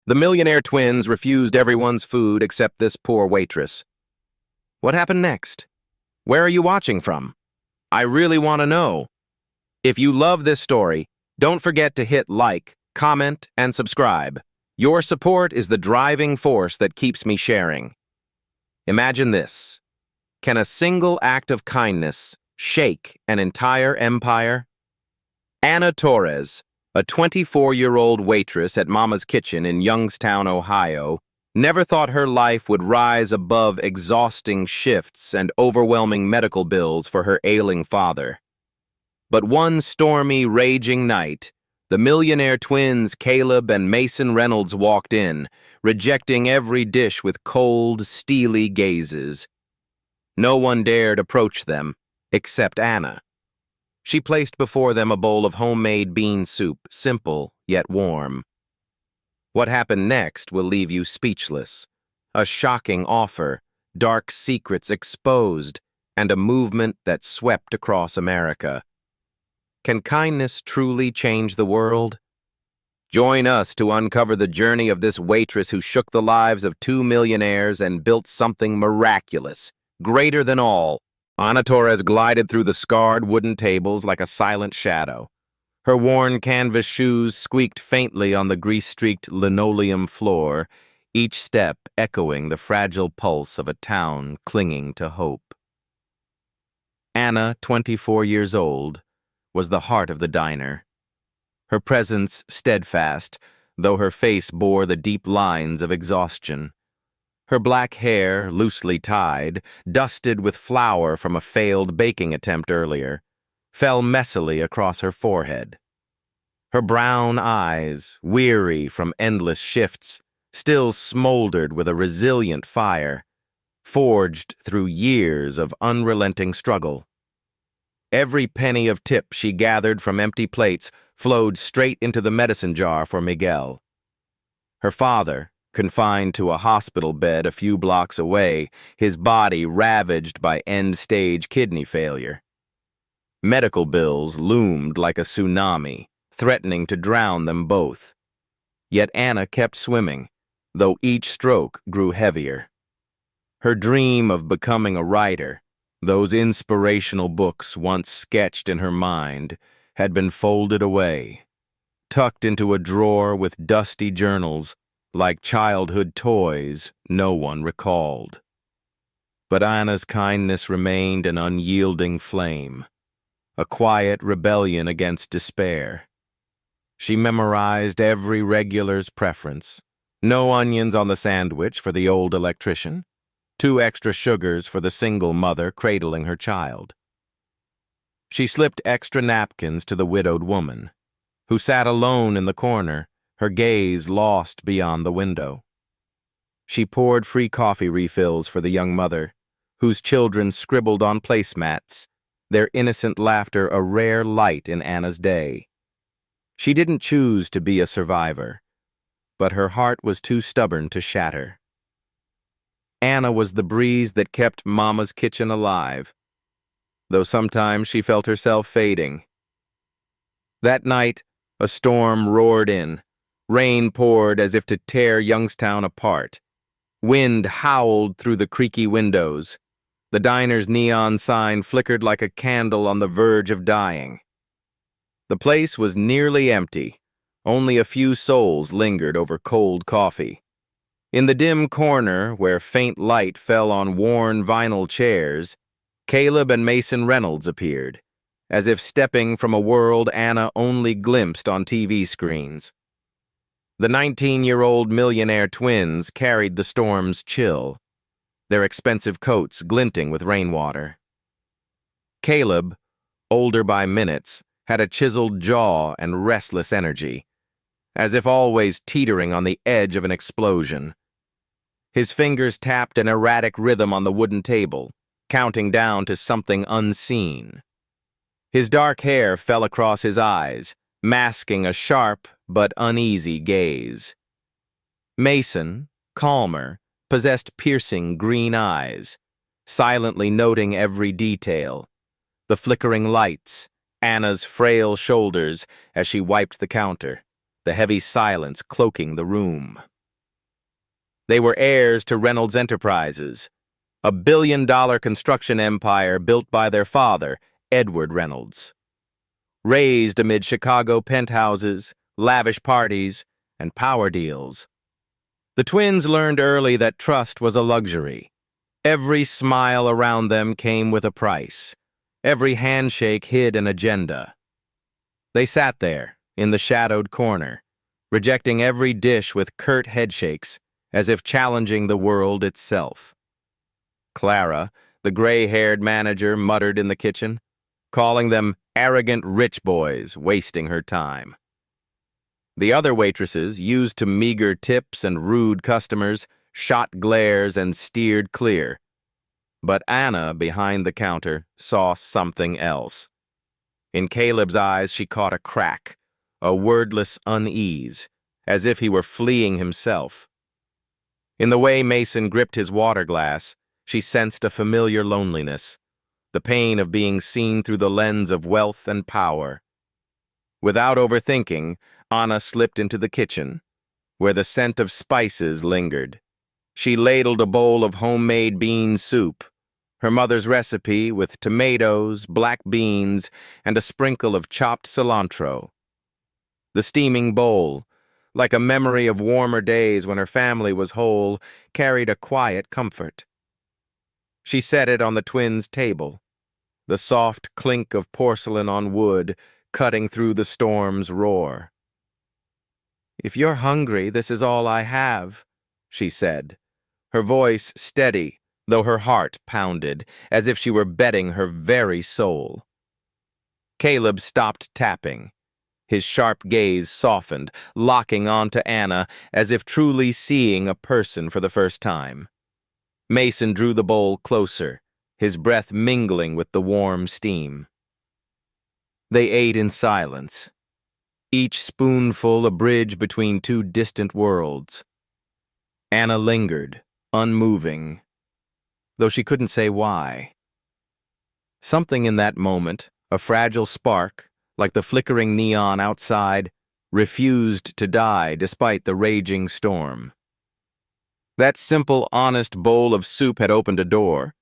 The Millionaire twins refused everyone's food except this poor waitress. What happened next? Where are you watching from? I really want to know. If you love this story, don't forget to hit like, comment, and subscribe. Your support is the driving force that keeps me sharing. Imagine this. Can a single act of kindness shake an entire empire? Anna Torres, a 24-year-old waitress at Mama's Kitchen in Youngstown, Ohio, never thought her life would rise above exhausting shifts and overwhelming medical bills for her ailing father. But one stormy, raging night, the Millionaire twins Caleb and Mason Reynolds walked in, rejecting every dish with cold, steely gazes. No one dared approach them, except Anna. She placed before them a bowl of homemade bean soup, simple yet warm. What happened next will leave you speechless. A shocking offer, dark secrets exposed, and a movement that swept across America. Can kindness truly change the world? Join us to uncover the journey of this waitress who shook the lives of 2 millionaires and built something miraculous, greater than all. Anna Torres glided through the scarred wooden tables like a silent shadow. Her worn canvas shoes squeaked faintly on the grease-streaked linoleum floor, each step echoing the fragile pulse of a town clinging to hope. Anna, 24 years old, was the heart of the diner. Her presence steadfast, though her face bore the deep lines of exhaustion. Her black hair, loosely tied, dusted with flour from a failed baking attempt earlier, fell messily across her forehead. Her brown eyes, weary from endless shifts, still smoldered with a resilient fire, forged through years of unrelenting struggle. Every penny of tip she gathered from empty plates flowed straight into the medicine jar for Miguel. Her father, confined to a hospital bed a few blocks away, his body ravaged by end-stage kidney failure. Medical bills loomed like a tsunami, threatening to drown them both. Yet Anna kept swimming, though each stroke grew heavier. Her dream of becoming a writer, those inspirational books once sketched in her mind, had been folded away, tucked into a drawer with dusty journals, like childhood toys no one recalled. But Anna's kindness remained an unyielding flame, a quiet rebellion against despair. She memorized every regular's preference. No onions on the sandwich for the old electrician, 2 extra sugars for the single mother cradling her child. She slipped extra napkins to the widowed woman, who sat alone in the corner, her gaze lost beyond the window. She poured free coffee refills for the young mother, whose children scribbled on placemats, their innocent laughter a rare light in Anna's day. She didn't choose to be a survivor, but her heart was too stubborn to shatter. Anna was the breeze that kept Mama's Kitchen alive, though sometimes she felt herself fading. That night, a storm roared in. Rain poured as if to tear Youngstown apart. Wind howled through the creaky windows. The diner's neon sign flickered like a candle on the verge of dying. The place was nearly empty. Only a few souls lingered over cold coffee. In the dim corner, where faint light fell on worn vinyl chairs, Caleb and Mason Reynolds appeared, as if stepping from a world Anna only glimpsed on TV screens. The 19-year-old millionaire twins carried the storm's chill, their expensive coats glinting with rainwater. Caleb, older by minutes, had a chiseled jaw and restless energy, as if always teetering on the edge of an explosion. His fingers tapped an erratic rhythm on the wooden table, counting down to something unseen. His dark hair fell across his eyes, masking a sharp but uneasy gaze. Mason, calmer, possessed piercing green eyes, silently noting every detail, the flickering lights, Anna's frail shoulders as she wiped the counter, the heavy silence cloaking the room. They were heirs to Reynolds Enterprises, a billion-dollar construction empire built by their father, Edward Reynolds. Raised amid Chicago penthouses, lavish parties, and power deals. The twins learned early that trust was a luxury. Every smile around them came with a price. Every handshake hid an agenda. They sat there, in the shadowed corner, rejecting every dish with curt headshakes, as if challenging the world itself. Clara, the gray-haired manager, muttered in the kitchen, calling them arrogant rich boys wasting her time. The other waitresses, used to meager tips and rude customers, shot glares and steered clear. But Anna, behind the counter, saw something else. In Caleb's eyes, she caught a crack, a wordless unease, as if he were fleeing himself. In the way Mason gripped his water glass, she sensed a familiar loneliness, the pain of being seen through the lens of wealth and power. Without overthinking, Anna slipped into the kitchen, where the scent of spices lingered. She ladled a bowl of homemade bean soup, her mother's recipe with tomatoes, black beans, and a sprinkle of chopped cilantro. The steaming bowl, like a memory of warmer days when her family was whole, carried a quiet comfort. She set it on the twins' table, the soft clink of porcelain on wood cutting through the storm's roar. "If you're hungry, this is all I have," she said, her voice steady, though her heart pounded, as if she were betting her very soul. Caleb stopped tapping. His sharp gaze softened, locking onto Anna as if truly seeing a person for the first time. Mason drew the bowl closer, his breath mingling with the warm steam. They ate in silence, each spoonful a bridge between two distant worlds. Anna lingered, unmoving, though she couldn't say why. Something in that moment, a fragile spark, like the flickering neon outside, refused to die despite the raging storm. That simple, honest bowl of soup had opened a door,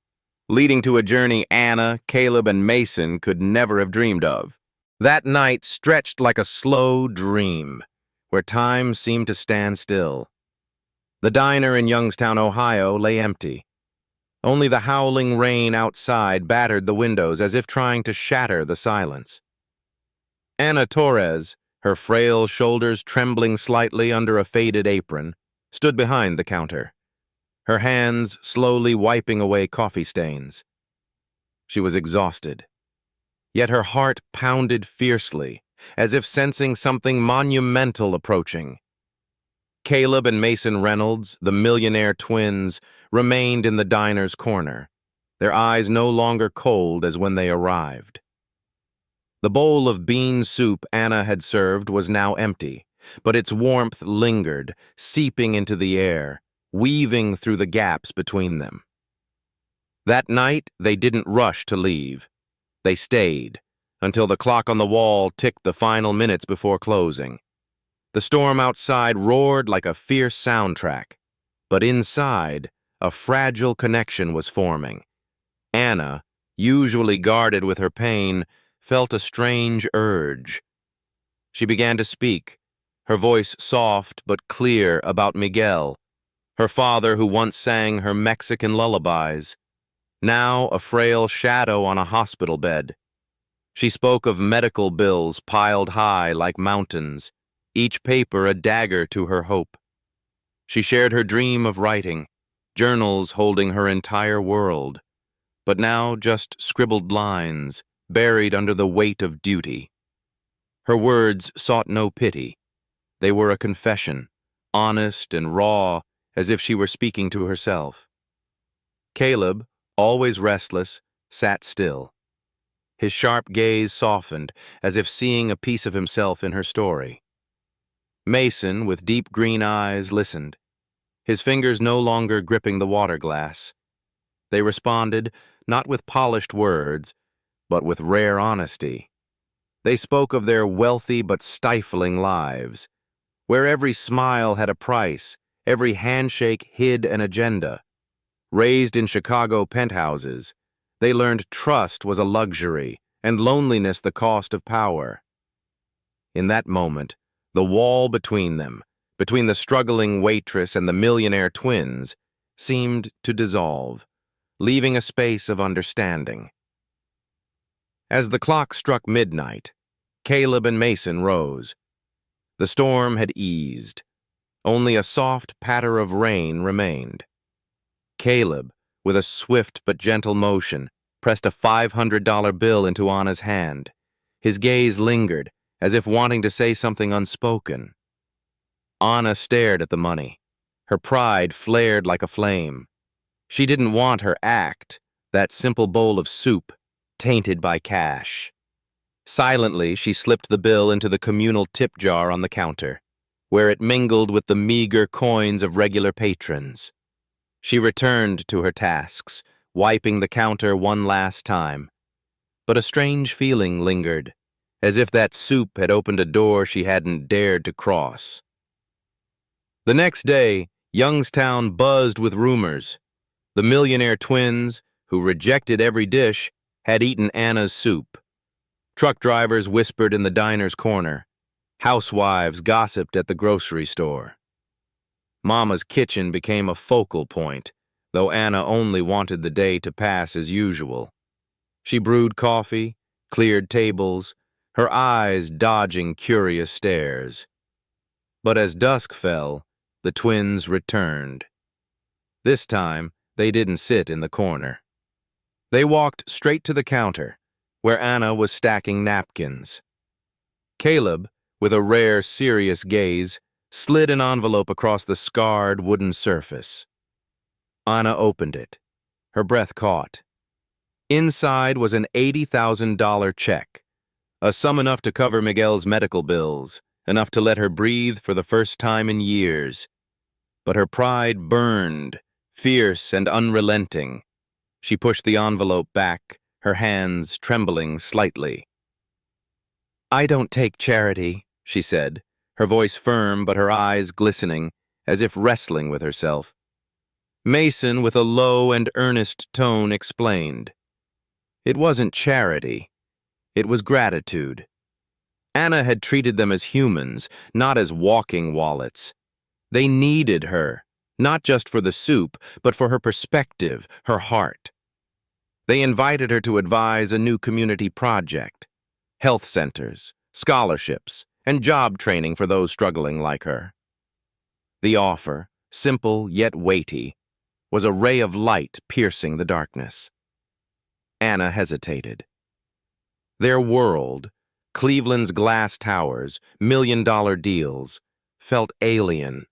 leading to a journey Anna, Caleb, and Mason could never have dreamed of. That night stretched like a slow dream, where time seemed to stand still. The diner in Youngstown, Ohio, lay empty. Only the howling rain outside battered the windows as if trying to shatter the silence. Anna Torres, her frail shoulders trembling slightly under a faded apron, stood behind the counter, her hands slowly wiping away coffee stains. She was exhausted, yet her heart pounded fiercely, as if sensing something monumental approaching. Caleb and Mason Reynolds, the Millionaire twins, remained in the diner's corner, their eyes no longer cold as when they arrived. The bowl of bean soup Anna had served was now empty, but its warmth lingered, seeping into the air, weaving through the gaps between them. That night, they didn't rush to leave. They stayed, until the clock on the wall ticked the final minutes before closing. The storm outside roared like a fierce soundtrack, but inside, a fragile connection was forming. Anna, usually guarded with her pain, felt a strange urge. She began to speak, her voice soft but clear about Miguel, her father who once sang her Mexican lullabies, now a frail shadow on a hospital bed. She spoke of medical bills piled high like mountains, each paper a dagger to her hope. She shared her dream of writing, journals holding her entire world, but now just scribbled lines, buried under the weight of duty. Her words sought no pity. They were a confession, honest and raw, as if she were speaking to herself. Caleb, always restless, sat still. His sharp gaze softened, as if seeing a piece of himself in her story. Mason, with deep green eyes, listened, his fingers no longer gripping the water glass. They responded, not with polished words, but with rare honesty. They spoke of their wealthy but stifling lives, where every smile had a price, Every handshake hid an agenda. Raised in Chicago penthouses, they learned trust was a luxury and loneliness the cost of power. In that moment, the wall between them, between the struggling waitress and the millionaire twins, seemed to dissolve, leaving a space of understanding. As the clock struck midnight, Caleb and Mason rose. The storm had eased. Only a soft patter of rain remained. Caleb, with a swift but gentle motion, pressed a $500 bill into Anna's hand. His gaze lingered, as if wanting to say something unspoken. Anna stared at the money. Her pride flared like a flame. She didn't want her act, that simple bowl of soup, tainted by cash. Silently, she slipped the bill into the communal tip jar on the counter, where it mingled with the meager coins of regular patrons. She returned to her tasks, wiping the counter one last time. But a strange feeling lingered, as if that soup had opened a door she hadn't dared to cross. The next day, Youngstown buzzed with rumors. The millionaire twins, who rejected every dish, had eaten Anna's soup. Truck drivers whispered in the diner's corner. Housewives gossiped at the grocery store. Mama's kitchen became a focal point, though Anna only wanted the day to pass as usual. She brewed coffee, cleared tables, her eyes dodging curious stares. But as dusk fell, the twins returned. This time, they didn't sit in the corner. They walked straight to the counter, where Anna was stacking napkins. Caleb, with a rare, serious gaze, slid an envelope across the scarred wooden surface. Anna opened it. Her breath caught. Inside was an $80,000 check, a sum enough to cover Miguel's medical bills, enough to let her breathe for the first time in years. But her pride burned, fierce and unrelenting. She pushed the envelope back, her hands trembling slightly. "I don't take charity," she said, her voice firm but her eyes glistening, as if wrestling with herself. Mason, with a low and earnest tone, explained. It wasn't charity. It was gratitude. Anna had treated them as humans, not as walking wallets. They needed her, not just for the soup, but for her perspective, her heart. They invited her to advise a new community project, health centers, scholarships, and job training for those struggling like her. The offer, simple yet weighty, was a ray of light piercing the darkness. Anna hesitated. Their world, Cleveland's glass towers, million-dollar deals, felt alien,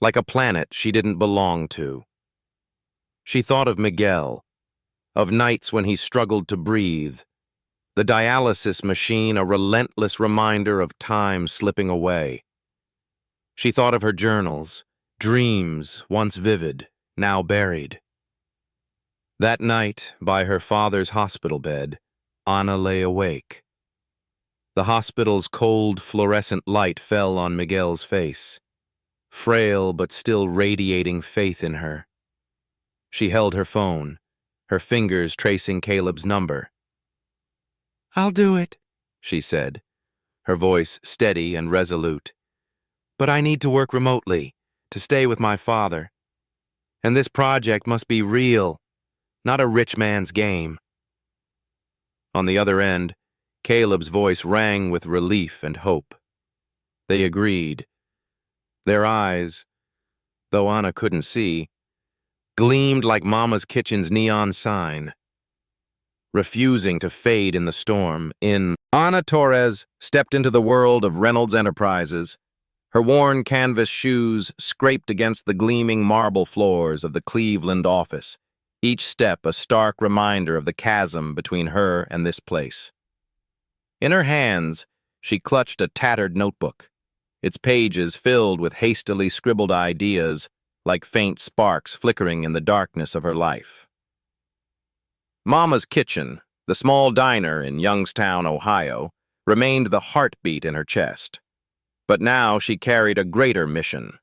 like a planet she didn't belong to. She thought of Miguel, of nights when he struggled to breathe, the dialysis machine a relentless reminder of time slipping away. She thought of her journals, dreams once vivid, now buried. That night, by her father's hospital bed, Anna lay awake. The hospital's cold fluorescent light fell on Miguel's face, frail but still radiating faith in her. She held her phone, her fingers tracing Caleb's number. "I'll do it," she said, her voice steady and resolute. "But I need to work remotely, to stay with my father. And this project must be real, not a rich man's game." On the other end, Caleb's voice rang with relief and hope. They agreed. Their eyes, though Anna couldn't see, gleamed like Mama's kitchen's neon sign, refusing to fade in the storm. Anna Torres stepped into the world of Reynolds Enterprises. Her worn canvas shoes scraped against the gleaming marble floors of the Cleveland office, each step a stark reminder of the chasm between her and this place. In her hands, she clutched a tattered notebook, its pages filled with hastily scribbled ideas like faint sparks flickering in the darkness of her life. Mama's Kitchen, the small diner in Youngstown, Ohio, remained the heartbeat in her chest. But now she carried a greater mission.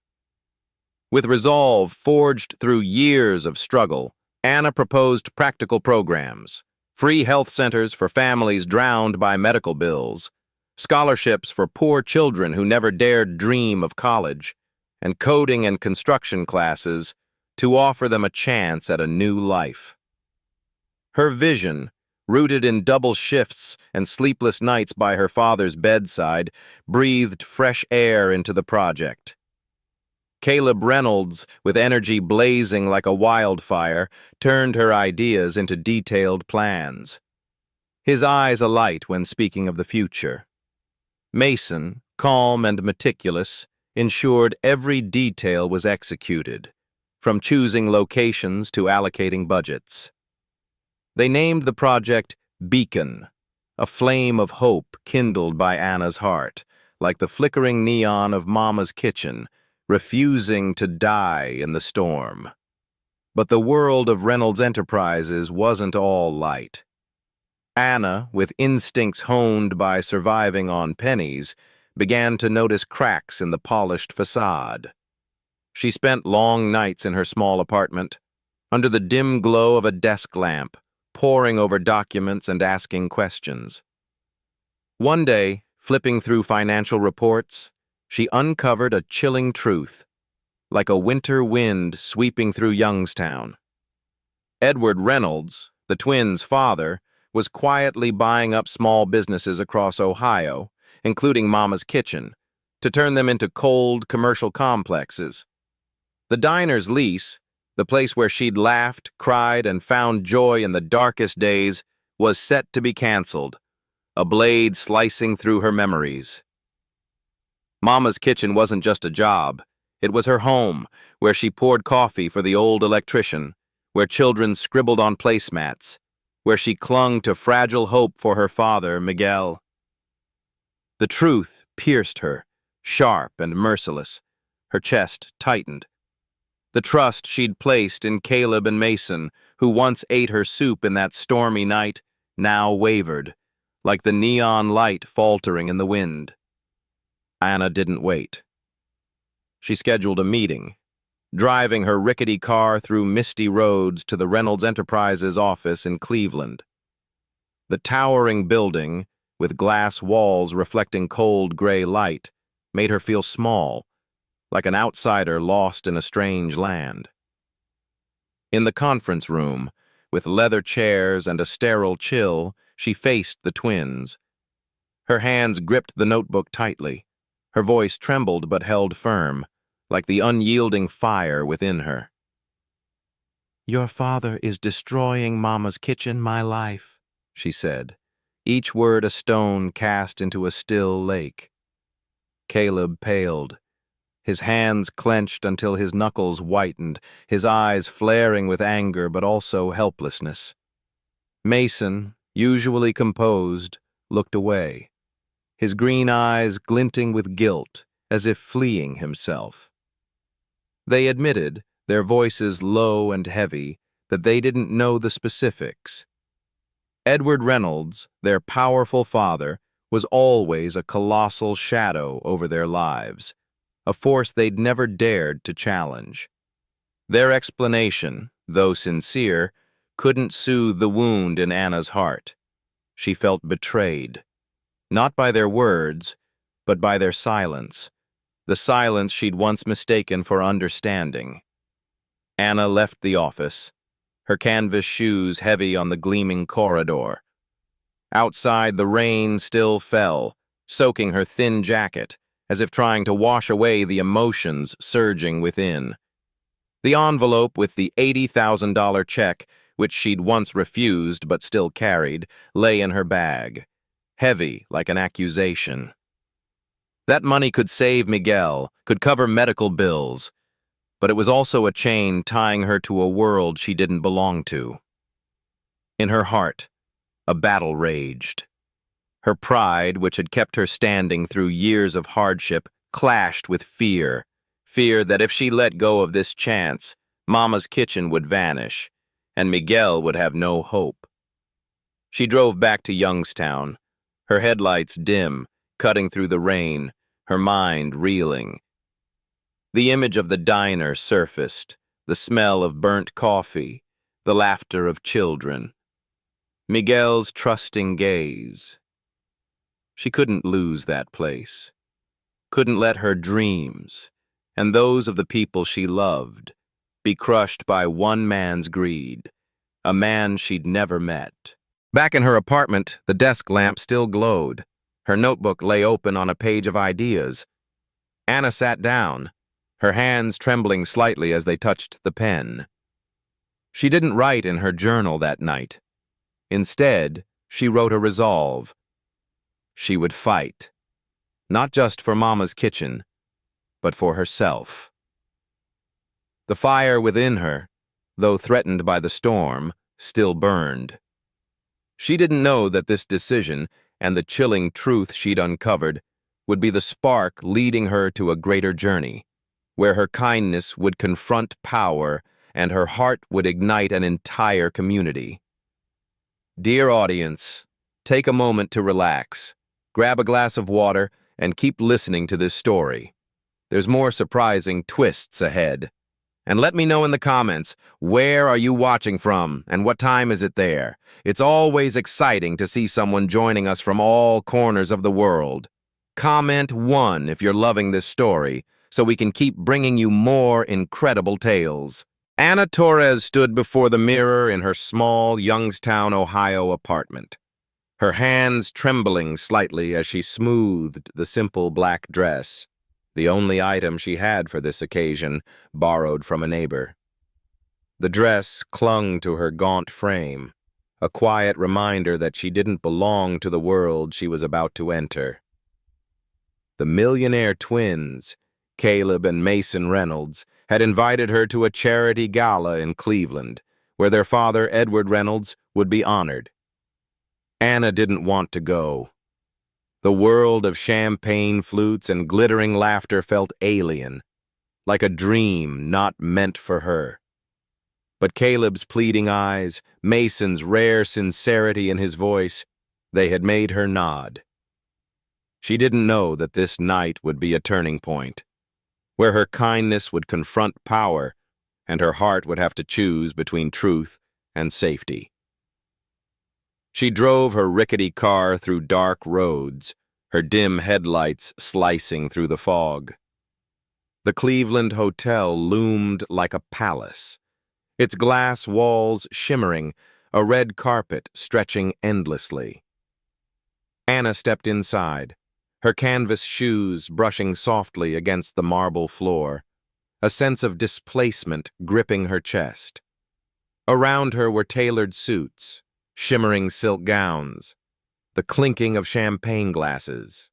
With resolve forged through years of struggle, Anna proposed practical programs: free health centers for families drowned by medical bills, scholarships for poor children who never dared dream of college, and coding and construction classes to offer them a chance at a new life. Her vision, rooted in double shifts and sleepless nights by her father's bedside, breathed fresh air into the project. Caleb Reynolds, with energy blazing like a wildfire, turned her ideas into detailed plans, his eyes alight when speaking of the future. Mason, calm and meticulous, ensured every detail was executed, from choosing locations to allocating budgets. They named the project Beacon, a flame of hope kindled by Anna's heart, like the flickering neon of Mama's kitchen, refusing to die in the storm. But the world of Reynolds Enterprises wasn't all light. Anna, with instincts honed by surviving on pennies, began to notice cracks in the polished facade. She spent long nights in her small apartment, under the dim glow of a desk lamp, poring over documents and asking questions. One day, flipping through financial reports, she uncovered a chilling truth, like a winter wind sweeping through Youngstown. Edward Reynolds, the twins' father, was quietly buying up small businesses across Ohio, including Mama's Kitchen, to turn them into cold commercial complexes. The diner's lease, the place where she'd laughed, cried, and found joy in the darkest days, was set to be canceled, a blade slicing through her memories. Mama's Kitchen wasn't just a job. It was her home, where she poured coffee for the old electrician, where children scribbled on placemats, where she clung to fragile hope for her father, Miguel. The truth pierced her, sharp and merciless. Her chest tightened. The trust she'd placed in Caleb and Mason, who once ate her soup in that stormy night, now wavered, like the neon light faltering in the wind. Anna didn't wait. She scheduled a meeting, driving her rickety car through misty roads to the Reynolds Enterprises office in Cleveland. The towering building, with glass walls reflecting cold gray light, made her feel small, like an outsider lost in a strange land. In the conference room, with leather chairs and a sterile chill, she faced the twins. Her hands gripped the notebook tightly. Her voice trembled but held firm, like the unyielding fire within her. "Your father is destroying Mama's Kitchen, my life," she said, each word a stone cast into a still lake. Caleb paled, his hands clenched until his knuckles whitened, his eyes flaring with anger but also helplessness. Mason, usually composed, looked away, his green eyes glinting with guilt, as if fleeing himself. They admitted, their voices low and heavy, that they didn't know the specifics. Edward Reynolds, their powerful father, was always a colossal shadow over their lives, a force they'd never dared to challenge. Their explanation, though sincere, couldn't soothe the wound in Anna's heart. She felt betrayed, not by their words, but by their silence, the silence she'd once mistaken for understanding. Anna left the office, her canvas shoes heavy on the gleaming corridor. Outside, the rain still fell, soaking her thin jacket, as if trying to wash away the emotions surging within. The envelope with the $80,000 check, which she'd once refused but still carried, lay in her bag, heavy like an accusation. That money could save Miguel, could cover medical bills, but it was also a chain tying her to a world she didn't belong to. In her heart, a battle raged. Her pride, which had kept her standing through years of hardship, clashed with fear that if she let go of this chance, Mama's Kitchen would vanish, and Miguel would have no hope. She drove back to Youngstown, her headlights dim, cutting through the rain, her mind reeling. The image of the diner surfaced, the smell of burnt coffee, the laughter of children. Miguel's trusting gaze. She couldn't lose that place. Couldn't let her dreams, and those of the people she loved, be crushed by one man's greed, a man she'd never met. Back in her apartment, the desk lamp still glowed. Her notebook lay open on a page of ideas. Anna sat down, her hands trembling slightly as they touched the pen. She didn't write in her journal that night. Instead, she wrote a resolve. She would fight, not just for Mama's kitchen, but for herself. The fire within her, though threatened by the storm, still burned. She didn't know that this decision and the chilling truth she'd uncovered would be the spark leading her to a greater journey, where her kindness would confront power and her heart would ignite an entire community. Dear audience, take a moment to relax, grab a glass of water, and keep listening to this story. There's more surprising twists ahead. And let me know in the comments, where are you watching from and what time is it there? It's always exciting to see someone joining us from all corners of the world. Comment 1 if you're loving this story, so we can keep bringing you more incredible tales. Anna Torres stood before the mirror in her small Youngstown, Ohio apartment, her hands trembling slightly as she smoothed the simple black dress, the only item she had for this occasion, borrowed from a neighbor. The dress clung to her gaunt frame, a quiet reminder that she didn't belong to the world she was about to enter. The Millionaire twins, Caleb and Mason Reynolds, had invited her to a charity gala in Cleveland, where their father, Edward Reynolds, would be honored. Anna didn't want to go. The world of champagne flutes and glittering laughter felt alien, like a dream not meant for her. But Caleb's pleading eyes, Mason's rare sincerity in his voice, they had made her nod. She didn't know that this night would be a turning point, where her kindness would confront power and her heart would have to choose between truth and safety. She drove her rickety car through dark roads, her dim headlights slicing through the fog. The Cleveland hotel loomed like a palace, its glass walls shimmering, a red carpet stretching endlessly. Anna stepped inside, her canvas shoes brushing softly against the marble floor, a sense of displacement gripping her chest. Around her were tailored suits, shimmering silk gowns, the clinking of champagne glasses.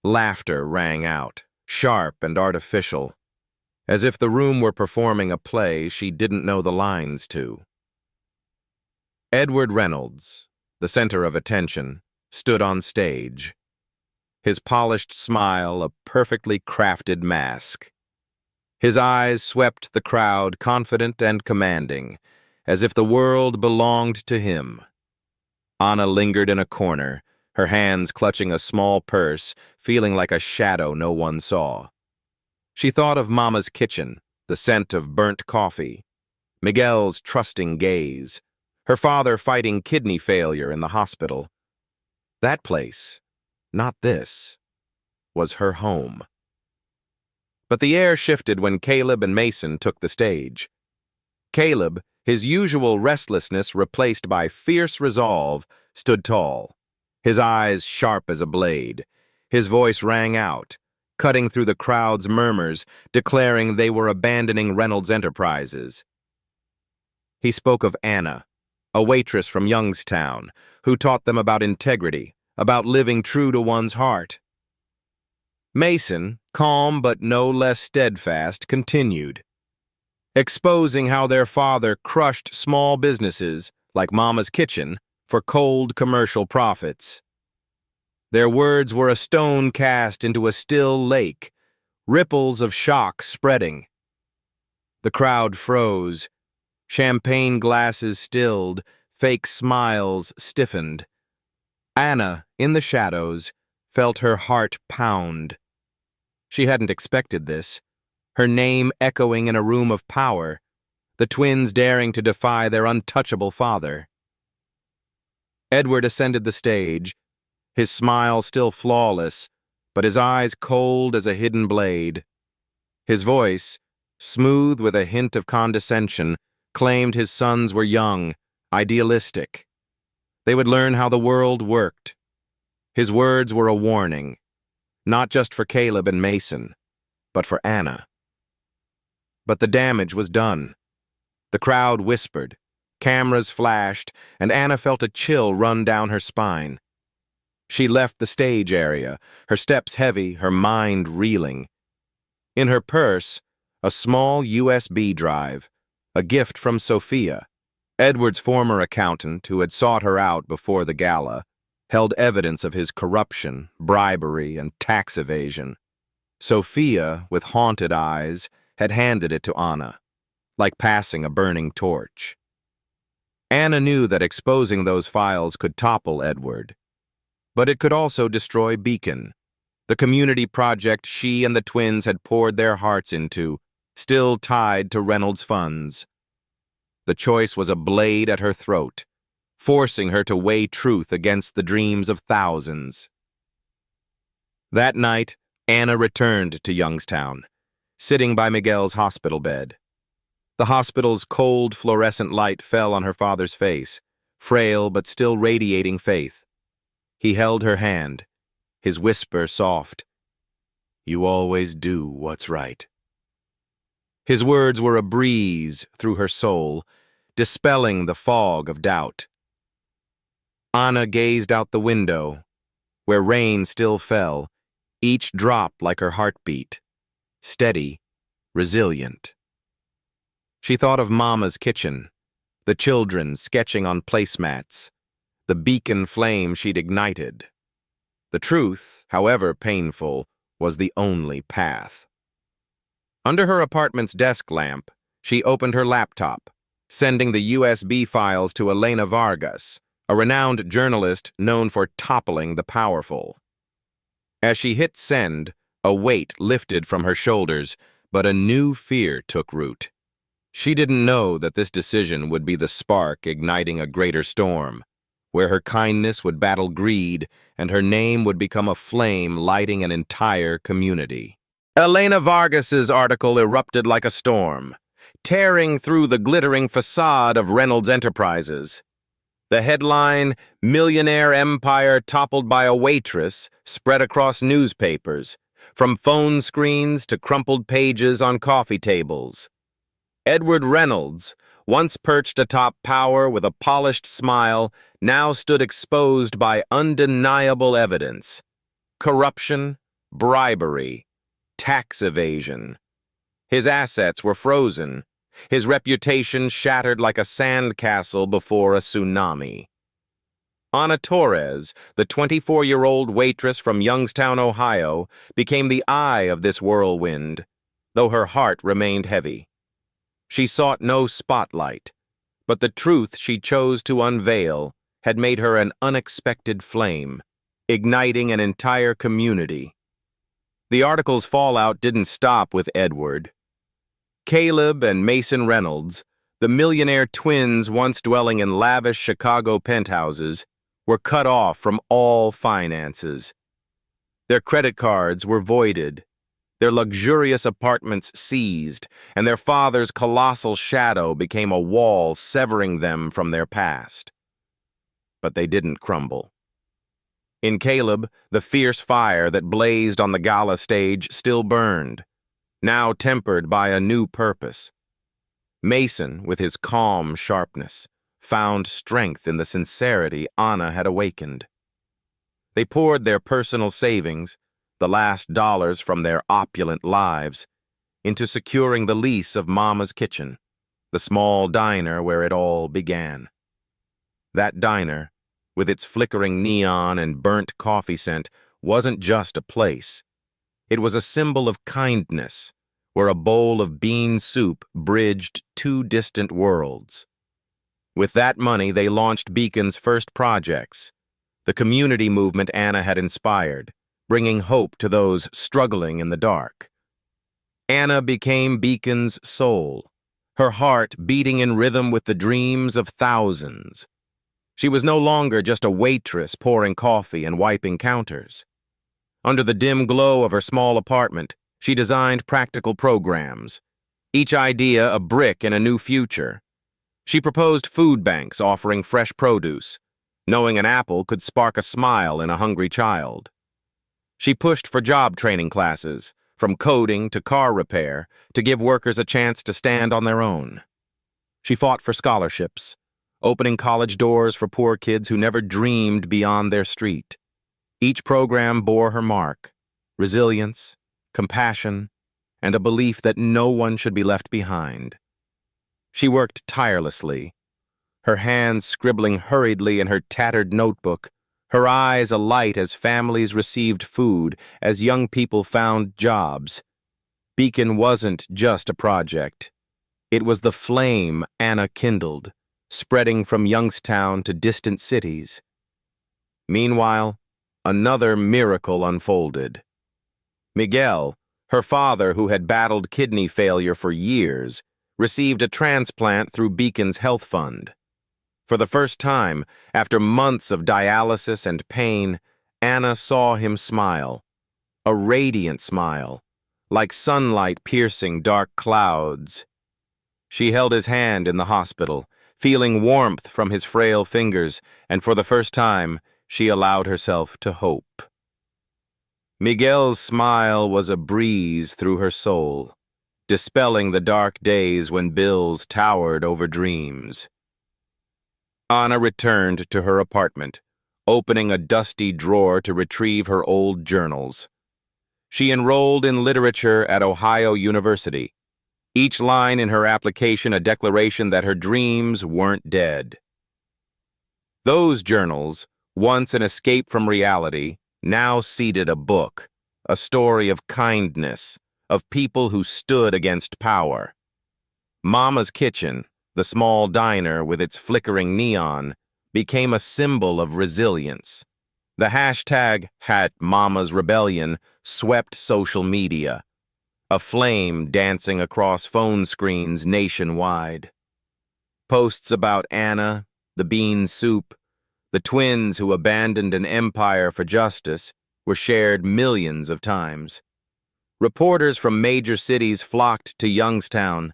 Laughter rang out, sharp and artificial, as if the room were performing a play she didn't know the lines to. Edward Reynolds, the center of attention, stood on stage, his polished smile a perfectly crafted mask. His eyes swept the crowd, confident and commanding, as if the world belonged to him. Anna lingered in a corner, her hands clutching a small purse, feeling like a shadow no one saw. She thought of Mama's kitchen, the scent of burnt coffee, Miguel's trusting gaze, her father fighting kidney failure in the hospital. That place, not this, was her home. But the air shifted when Caleb and Mason took the stage. Caleb, his usual restlessness replaced by fierce resolve, stood tall, his eyes sharp as a blade. His voice rang out, cutting through the crowd's murmurs, declaring they were abandoning Reynolds Enterprises. He spoke of Anna, a waitress from Youngstown, who taught them about integrity, about living true to one's heart. Mason, calm but no less steadfast, continued, exposing how their father crushed small businesses, like Mama's Kitchen, for cold commercial profits. Their words were a stone cast into a still lake, ripples of shock spreading. The crowd froze, champagne glasses stilled, fake smiles stiffened. Anna, in the shadows, felt her heart pound. She hadn't expected this, her name echoing in a room of power, the twins daring to defy their untouchable father. Edward ascended the stage, his smile still flawless, but his eyes cold as a hidden blade. His voice, smooth with a hint of condescension, claimed his sons were young, idealistic. They would learn how the world worked. His words were a warning, not just for Caleb and Mason, but for Anna. But the damage was done. The crowd whispered, cameras flashed, and Anna felt a chill run down her spine. She left the stage area, her steps heavy, her mind reeling. In her purse, a small USB drive, a gift from Sophia, Edward's former accountant who had sought her out before the gala, held evidence of his corruption, bribery, and tax evasion. Sophia, with haunted eyes, had handed it to Anna, like passing a burning torch. Anna knew that exposing those files could topple Edward, but it could also destroy Beacon, the community project she and the twins had poured their hearts into, still tied to Reynolds' funds. The choice was a blade at her throat, forcing her to weigh truth against the dreams of thousands. That night, Anna returned to Youngstown, sitting by Miguel's hospital bed. The hospital's cold fluorescent light fell on her father's face, frail but still radiating faith. He held her hand, his whisper soft. "You always do what's right." His words were a breeze through her soul, dispelling the fog of doubt. Anna gazed out the window, where rain still fell, each drop like her heartbeat, steady, resilient. She thought of Mama's kitchen, the children sketching on placemats, the beacon flame she'd ignited. The truth, however painful, was the only path. Under her apartment's desk lamp, she opened her laptop, sending the USB files to Elena Vargas, a renowned journalist known for toppling the powerful. As she hit send, a weight lifted from her shoulders, but a new fear took root. She didn't know that this decision would be the spark igniting a greater storm, where her kindness would battle greed and her name would become a flame lighting an entire community. Elena Vargas's article erupted like a storm, tearing through the glittering facade of Reynolds Enterprises. The headline, "Millionaire Empire Toppled by a Waitress," spread across newspapers, from phone screens to crumpled pages on coffee tables. Edward Reynolds, once perched atop power with a polished smile, now stood exposed by undeniable evidence. Corruption, bribery, tax evasion. His assets were frozen, his reputation shattered like a sandcastle before a tsunami. Anna Torres, the 24-year-old waitress from Youngstown, Ohio, became the eye of this whirlwind, though her heart remained heavy. She sought no spotlight, but the truth she chose to unveil had made her an unexpected flame, igniting an entire community. The article's fallout didn't stop with Edward. Caleb and Mason Reynolds, the millionaire twins once dwelling in lavish Chicago penthouses, were cut off from all finances. Their credit cards were voided, their luxurious apartments seized, and their father's colossal shadow became a wall severing them from their past. But they didn't crumble. In Caleb, the fierce fire that blazed on the gala stage still burned, now tempered by a new purpose. Mason, with his calm sharpness, found strength in the sincerity Anna had awakened. They poured their personal savings, the last dollars from their opulent lives, into securing the lease of Mama's kitchen, the small diner where it all began. That diner, with its flickering neon and burnt coffee scent, wasn't just a place. It was a symbol of kindness, where a bowl of bean soup bridged two distant worlds. With that money, they launched Beacon's first projects, the community movement Anna had inspired, bringing hope to those struggling in the dark. Anna became Beacon's soul, her heart beating in rhythm with the dreams of thousands. She was no longer just a waitress pouring coffee and wiping counters. Under the dim glow of her small apartment, she designed practical programs, each idea a brick in a new future. She proposed food banks offering fresh produce, knowing an apple could spark a smile in a hungry child. She pushed for job training classes, from coding to car repair, to give workers a chance to stand on their own. She fought for scholarships, opening college doors for poor kids who never dreamed beyond their street. Each program bore her mark: resilience, compassion, and a belief that no one should be left behind. She worked tirelessly, her hands scribbling hurriedly in her tattered notebook, her eyes alight as families received food, as young people found jobs. Beacon wasn't just a project. It was the flame Anna kindled, spreading from Youngstown to distant cities. Meanwhile, another miracle unfolded. Miguel, her father who had battled kidney failure for years, received a transplant through Beacon's health fund. For the first time, after months of dialysis and pain, Anna saw him smile, a radiant smile, like sunlight piercing dark clouds. She held his hand in the hospital, feeling warmth from his frail fingers, and for the first time, she allowed herself to hope. Miguel's smile was a breeze through her soul, dispelling the dark days when bills towered over dreams. Anna returned to her apartment, opening a dusty drawer to retrieve her old journals. She enrolled in literature at Ohio University, each line in her application a declaration that her dreams weren't dead. Those journals, once an escape from reality, now seated a book, a story of kindness, of people who stood against power. Mama's Kitchen, the small diner with its flickering neon, became a symbol of resilience. The hashtag #HatMamasRebellion swept social media, a flame dancing across phone screens nationwide. Posts about Anna, the bean soup, the twins who abandoned an empire for justice were shared millions of times. Reporters from major cities flocked to Youngstown,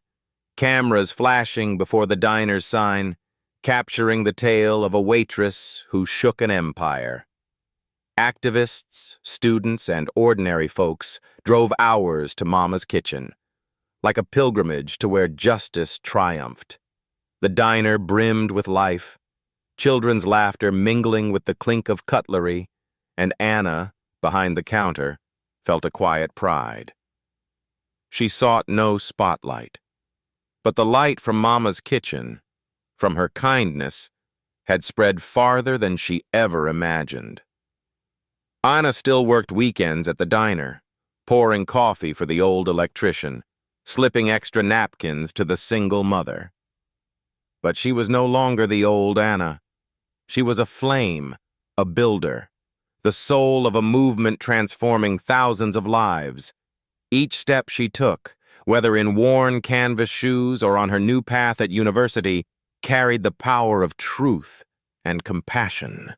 cameras flashing before the diner's sign, capturing the tale of a waitress who shook an empire. Activists, students, and ordinary folks drove hours to Mama's Kitchen, like a pilgrimage to where justice triumphed. The diner brimmed with life, children's laughter mingling with the clink of cutlery, and Anna, behind the counter, felt a quiet pride. She sought no spotlight, but the light from Mama's Kitchen, from her kindness, had spread farther than she ever imagined. Anna still worked weekends at the diner, pouring coffee for the old electrician, slipping extra napkins to the single mother. But she was no longer the old Anna. She was a flame, a builder, the soul of a movement transforming thousands of lives. Each step she took, whether in worn canvas shoes or on her new path at university, carried the power of truth and compassion.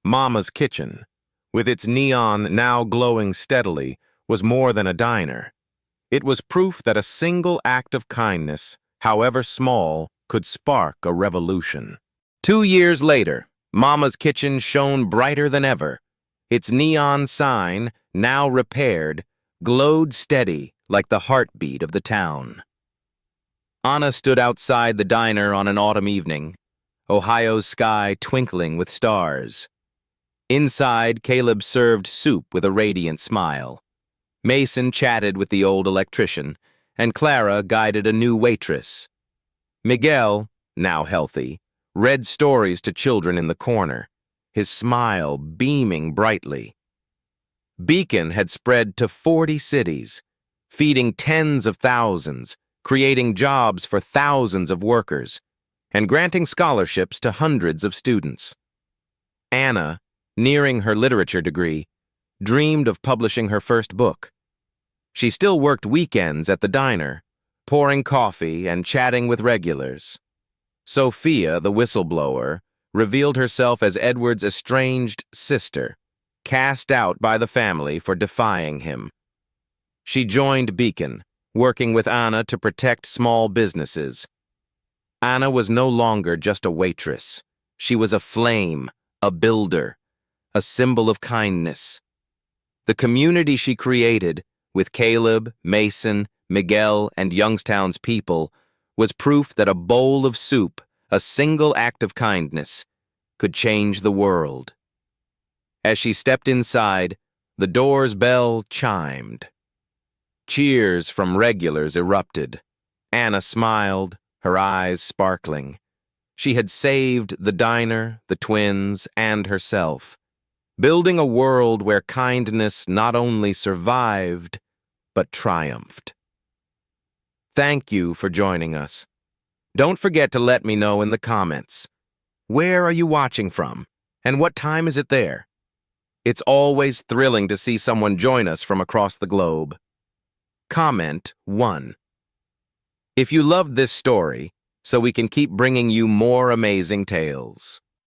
Mama's Kitchen, with its neon now glowing steadily, was more than a diner. It was proof that a single act of kindness, however small, could spark a revolution. 2 years later, Mama's Kitchen shone brighter than ever. Its neon sign, now repaired, glowed steady like the heartbeat of the town. Anna stood outside the diner on an autumn evening, Ohio's sky twinkling with stars. Inside, Caleb served soup with a radiant smile. Mason chatted with the old electrician, and Clara guided a new waitress. Miguel, now healthy, read stories to children in the corner, his smile beaming brightly. Beacon had spread to 40 cities, feeding tens of thousands, creating jobs for thousands of workers, and granting scholarships to hundreds of students. Anna, nearing her literature degree, dreamed of publishing her first book. She still worked weekends at the diner, pouring coffee and chatting with regulars. Sophia, the whistleblower, revealed herself as Edward's estranged sister, cast out by the family for defying him. She joined Beacon, working with Anna to protect small businesses. Anna was no longer just a waitress. She was a flame, a builder, a symbol of kindness. The community she created, with Caleb, Mason, Miguel, and Youngstown's people, was proof that a bowl of soup, a single act of kindness, could change the world. As she stepped inside, the door's bell chimed. Cheers from regulars erupted. Anna smiled, her eyes sparkling. She had saved the diner, the twins, and herself, building a world where kindness not only survived, but triumphed. Thank you for joining us. Don't forget to let me know in the comments. Where are you watching from? And what time is it there? It's always thrilling to see someone join us from across the globe. Comment 1. If you loved this story, so we can keep bringing you more amazing tales.